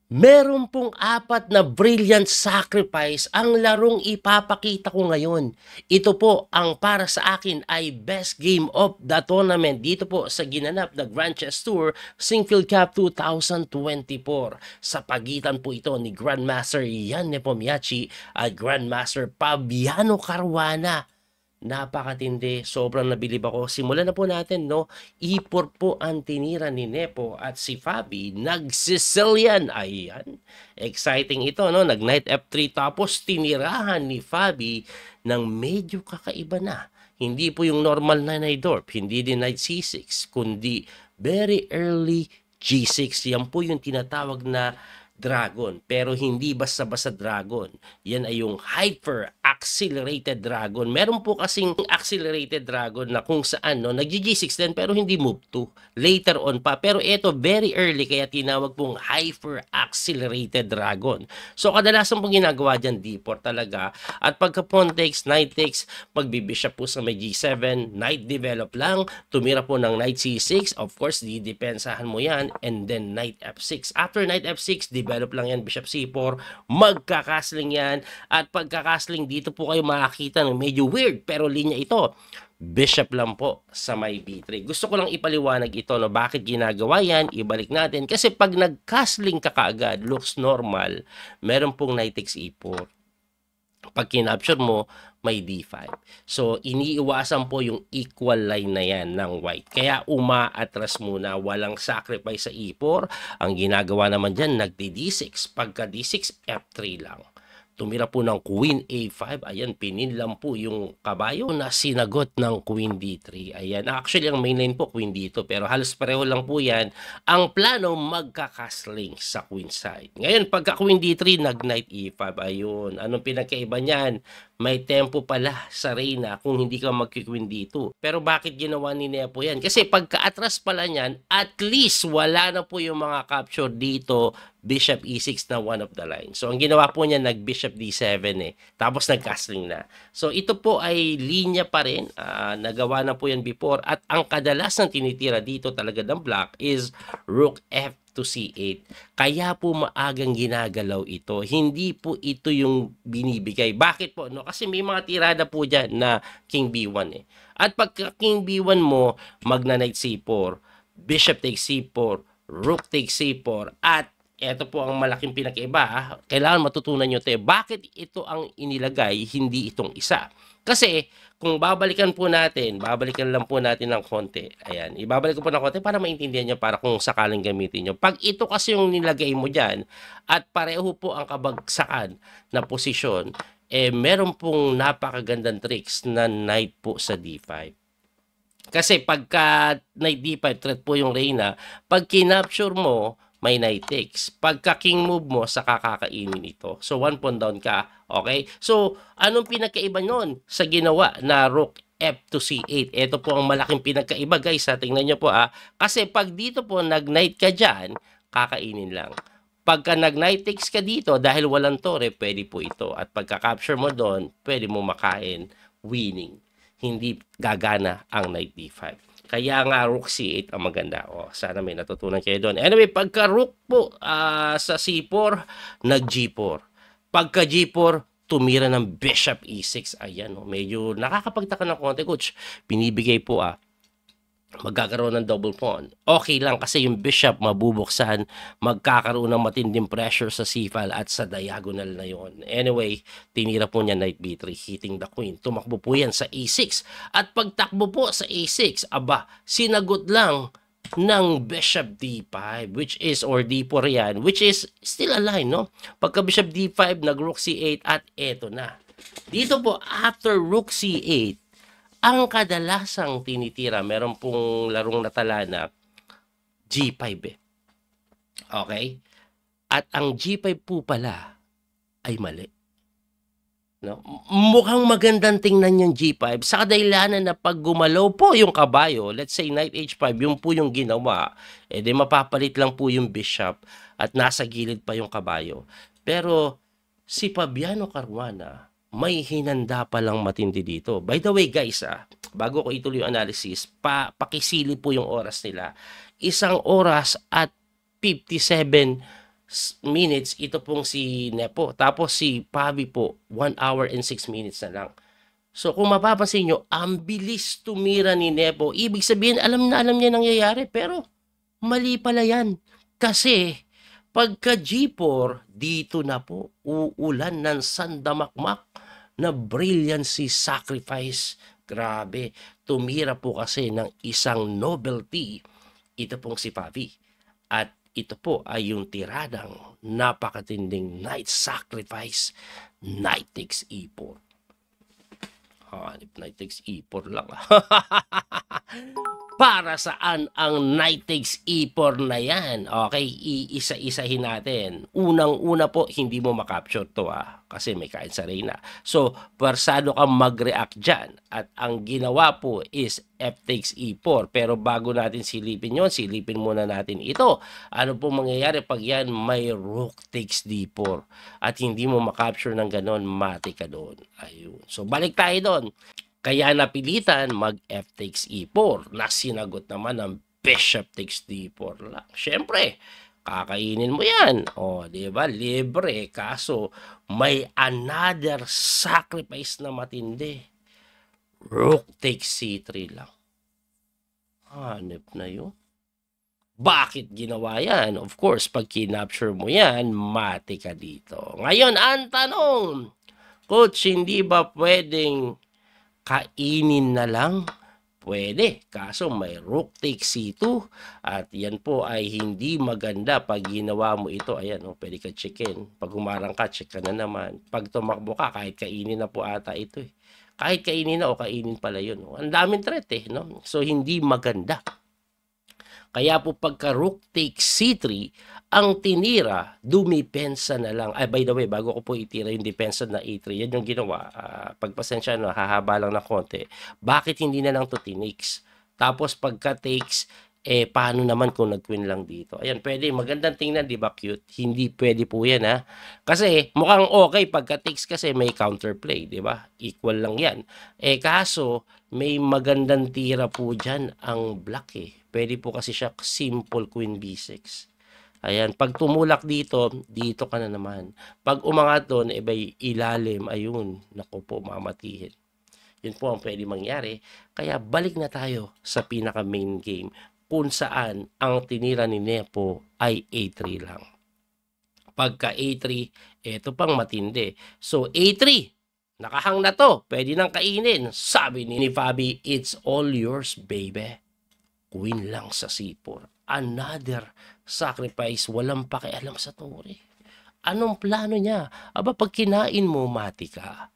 Meron pong apat na brilliant sacrifice ang larong ipapakita ko ngayon. Ito po ang para sa akin ay best game of the tournament dito po sa ginanap na Grand Chess Tour Sinquefield Cup 2024. Sa pagitan po ito ni Grandmaster Ian Nepomniachtchi at Grandmaster Fabiano Caruana. Napakatindi, sobrang nabilib ako. Simulan na po natin, no? E4 po ang tinira ni Nepo at si Fabi nag-Sicilian. Ayan, exciting ito, no? Nag-Knight F3 tapos tinirahan ni Fabi ng medyo kakaiba na. Hindi po yung normal na Najdorf, hindi din Knight C6, kundi very early G6. Yan po yung tinatawag na dragon, pero hindi basta-basta dragon. Yan ay yung hyper accelerated dragon. Meron po kasing accelerated dragon na kung saan no, nag-G6 din pero hindi move to. Later on pa. Pero ito very early kaya tinawag pong hyper accelerated dragon. So kadalasan pong ginagawa dyan D4 talaga. At pagka pawn takes, knight takes, magbibishop po sa may G7, knight develop lang, tumira po ng knight C6, of course didepensahan mo yan, and then knight F6. After knight F6, develop lang yan, bishop C4, magkakasling yan, at pagkakasling dito po kayo makakita ng medyo weird pero linya ito. Bishop lang po sa may B3. Gusto ko lang ipaliwanag ito, no, bakit ginagawa yan, ibalik natin. Kasi pag nag-castling ka kaagad, looks normal, meron pong knight takes E4. Pag kinapture mo, may D5. So, iniiwasan po yung equal line na yan ng white. Kaya umaatras muna, walang sacrifice sa E4. Ang ginagawa naman dyan, nagdi-D6. Pagka D6, F3 lang. Tumira po ng Queen A5. Ayan, pininlam po yung kabayo na sinagot ng Queen D3. Ayan, actually ang main line po Queen dito. Pero halos pareho lang po yan. Ang plano, magkakasling sa Queen side. Ngayon, pagka Queen D3, nag-Knight E5. Ayun, anong pinagkaiba niyan? May tempo pala sa Reyna kung hindi ka mag-Queen D2. Pero bakit ginawa ni Nepo yan? Kasi pagka-atras pala niyan, at least wala na po yung mga capture dito, Bishop E6 na one of the line. So, ang ginawa po niya, nag-Bishop D7 eh. Tapos nag-castling na. So, ito po ay linya pa rin. Nagawa na po yan before. At ang kadalasang tinitira dito talaga ng black is Rook F to C8. Kaya po maagang ginagalaw ito. Hindi po ito yung binibigay. Bakit po? No? Kasi may mga tirada po dyan na King B1 eh. At pagka King B1 mo, magna-Knight C4, Bishop takes C4, Rook takes C4, at ito po ang malaking pinakaiba. Kailangan matutunan nyo ito. Bakit ito ang inilagay, hindi itong isa? Kasi kung babalikan lang po natin ng konti. Ayan, ibabalik ko po ng konti para maintindihan nyo, para kung sakaling gamitin nyo. Pag ito kasi yung nilagay mo dyan, at pareho po ang kabagsakan na posisyon, meron pong napakagandang tricks na knight po sa D5. Kasi pagka knight D5, threat po yung Reyna, pag kinapture mo, may knight takes. Pagka king move mo, saka kakainin ito. So, 1 pawn down ka. Okay? So, anong pinagkaiba nun sa ginawa na Rook F to C8? Ito po ang malaking pinagkaiba, guys. Tingnan nyo po, Kasi pag dito po, nag-knight ka dyan, kakainin lang. Pagka nag-knight takes ka dito, dahil walang tore, pwede po ito. At pagka-capture mo doon, pwede mo makain, winning. Hindi gagana ang knight D5. Kaya nga Rook C8 ang maganda. Sana may natutunan kayo doon. Anyway, pagka Rook po sa C4, nag-G4. Pagka G4, tumira ng Bishop E6. Ayan, medyo nakakapagtaka ng konti, coach. Binibigay po magkakaroon ng double pawn. Okay lang kasi yung bishop mabubuksan, magkakaroon ng matinding pressure sa C-file at sa diagonal na yon. Anyway, tinira po niya knight B3, hitting the queen. Tumakbo po yan sa A6. At pagtakbo po sa A6, sinagot lang ng bishop D5, which is, or D4 yan, which is still a line, no? Pagka bishop D5, nag-rook C8 at eto na. Dito po, after rook C8, ang kadalasang tinitira, meron pong larong natala na G5 eh. Okay? At ang G5 po pala ay mali. No? Mukhang magandang tingnan yung G5 sa kadahilanan na pag gumalaw po yung kabayo, let's say knight H5, yung po yung ginawa, di mapapalit lang po yung bishop at nasa gilid pa yung kabayo. Pero si Fabiano Caruana, may hinanda pa lang matindi dito. By the way guys, bago ko ituloy yung analysis, pakisili po yung oras nila. 1 oras at 57 minutes, ito pong si Nepo. Tapos si Fabi po, 1 hour and 6 minutes na lang. So kung mapapansin nyo, ang bilis tumira ni Nepo. Ibig sabihin, alam na alam niya nangyayari. Pero mali pala yan. Kasi pagka G4, dito na po uulan ng sandamakmak na brilliancy sacrifice. Grabe, tumira po kasi ng isang novelty. Ito pong si Fabi. At ito po ay yung tiradang napakatinding Night Sacrifice, Night takes E4. Hanip Night takes E4 lang. Para saan ang Knight takes E4 na yan? Okay, iisa-isahin natin. Unang-una po, hindi mo makapture to kasi may kain sa Reyna. So, persado kang mag-react dyan. At ang ginawa po is F takes E4. Pero bago natin silipin yon, silipin muna natin ito. Ano po mangyayari pag yan may Rook takes D4? At hindi mo makapture ng ganon, mati ka doon. Ayun. So, balik tayo doon. Kaya napilitan mag-F takes E4 na sinagot naman ng Bishop takes D4 lang. Siyempre, kakainin mo yan. O, di ba? Libre. Kaso, may another sacrifice na matindi. Rook takes C3 lang. Hanip na yun. Bakit ginawa yan? Of course, pag kinapture mo yan, mati ka dito. Ngayon, ang tanong, Coach, hindi ba pwedeng kainin na lang? Pwede, kaso may Rook takes C2 at yan po ay hindi maganda pag ginawa mo ito. Ayan, pwede ka checkin. Pag humarang ka, check ka na naman. Pag tumakbo ka, kahit kainin na po ata ito Kahit kainin na o kainin pala yun. Ang daming threat no? So, hindi maganda. Kaya po pagka Rook takes C3, ang tinira, dumipensa na lang. Ay, by the way, bago ko po itira yung depensa na A3, yan yung ginawa. Pagpasensya, hahaba lang na konti. Bakit hindi na lang to tinix? Tapos pagka takes, paano naman kung nag-win lang dito? Ayan, pwede. Magandang tingnan, di ba cute? Hindi pwede po yan, Kasi mukhang okay pagka takes kasi may counterplay, di ba? Equal lang yan. Kaso, may magandang tira po dyan ang black Pwede po kasi siya simple Queen B6. Ayan, pag tumulak dito, dito ka na naman. Pag umangat doon, may ilalim, ayun, naku po, mamatihin. Yun po ang pwede mangyari. Kaya balik na tayo sa pinaka main game kung saan ang tinira ni Nepo ay A3 lang. Pagka A3, eto pang matindi. So A3, nakahang na to, pwede nang kainin. Sabi ni Fabi, it's all yours, baby. Queen lang sa C4. Another sacrifice, walang pakialam sa tore. Anong plano niya? Aba, pag kinain mo, mati ka.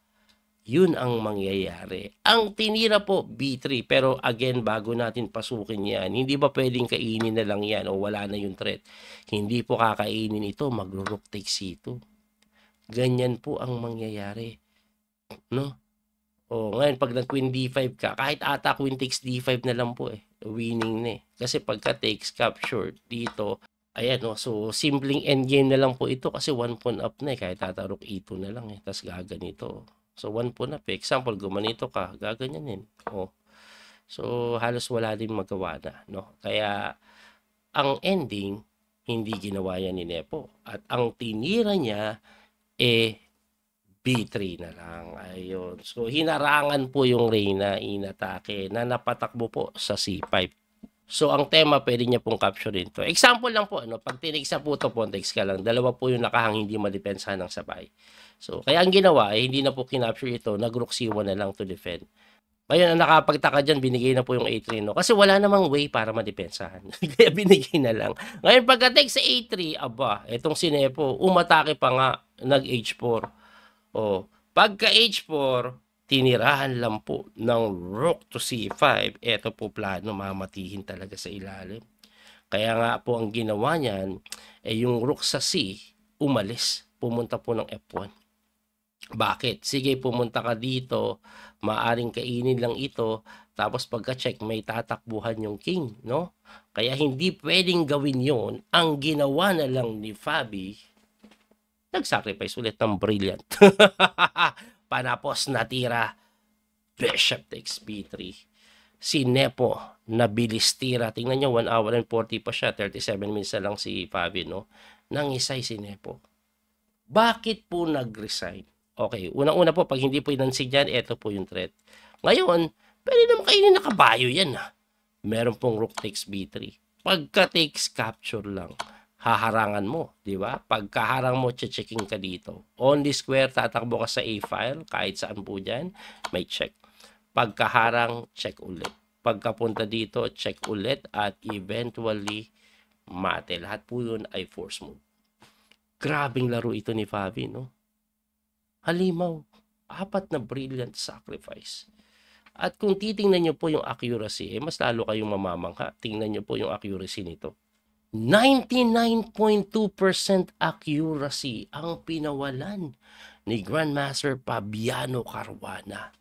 Yun ang mangyayari. Ang tinira po, B3. Pero again, bago natin pasukin yan, hindi ba pwedeng kainin na lang yan o wala na yung threat? Hindi po kakainin ito, mag-rook take C2. Ganyan po ang mangyayari. No? O, ngayon, pag nag-queen D5 ka, kahit ata queen takes D5 na lang po winning na Kasi pagka takes capture dito, ayan so simpleng endgame na lang po ito kasi 1 pawn up na kahit tatarok E2 na lang tapos gaganito. So 1 pawn up example, gumanito ka, gaganyanin. So halos wala din magawa na, no? Kaya ang ending, hindi ginawa yan ni Nepo. At ang tinira niya, B3 na lang. Ayun. So, hinarangan po yung Reyna inatake na napatakbo po sa C5. So, ang tema, pwede niya pong capturein to. Example lang po, pag tinigsa po ito, pontex ka lang. Dalawa po yung nakahang hindi madepensahan ng sabay. So, kaya ang ginawa, hindi na po kinapture ito, nag-rook C1 na lang to defend. Ngayon, ang nakapagtaka dyan, binigay na po yung A3, no? Kasi wala namang way para madepensahan. Kaya binigay na lang. Ngayon, pagka-take sa A3, aba, itong si Nepo, umatake pa nga, nag-H4. Pagka H4, tinirahan lang po ng Rook to C5. Ito po plano, mamatihin talaga sa ilalim. Kaya nga po ang ginawa niyan, yung Rook sa C, umalis. Pumunta po ng F1. Bakit? Sige, pumunta ka dito, maaring kainin lang ito, tapos pagka-check, may tatakbuhan yung king, no? Kaya hindi pwedeng gawin yon. Ang ginawa na lang ni Fabi, nag-sacrifice ulit ng brilliant. Panapos natira, Bishop takes B3. Si Nepo, nabilis tira. Tingnan nyo, 1 hour and 40 pa siya. 37 minutes na lang si Fabi, no? ng Isay Sinepo. Bakit po nag-resign? Okay, unang-una po, pag hindi po inansin yan, ito po yung threat. Ngayon, pwede naman kainin na kabayo yan ha. Meron pong rook takes b3. Pagka takes capture lang, haharangan mo, di ba? Pagkaharang mo, checking ka dito. Only square, tatakbo ka sa A file, kahit saan po dyan, may check. Pagkaharang, check ulit. Pagkapunta dito, check ulit, at eventually, mate. Lahat po yun ay force move. Grabing laro ito ni Fabi, no? Halimaw, 4 na brilliant sacrifice. At kung titingnan nyo po yung accuracy, mas lalo kayong mamamangha. Tingnan nyo po yung accuracy nito. 99.2% accuracy ang pinawalan ni Grandmaster Fabiano Caruana.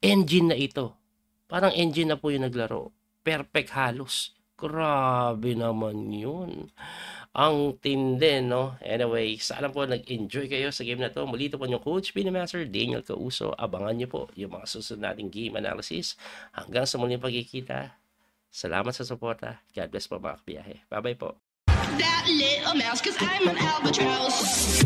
Engine na ito. Parang engine na po yung naglaro. Perfect halos. Grabe naman yun. Ang tindi, no? Anyway, sana po nag-enjoy kayo sa game na to. Muli ito po yung Coach Pinamaster Daniel Causo. Abangan nyo po yung mga susunod nating game analysis. Hanggang sa muling pagkikita. Salamat sa suporta. God bless po mga kabiyahe. Bye-bye po. That little mouse, 'cause I'm an albatross.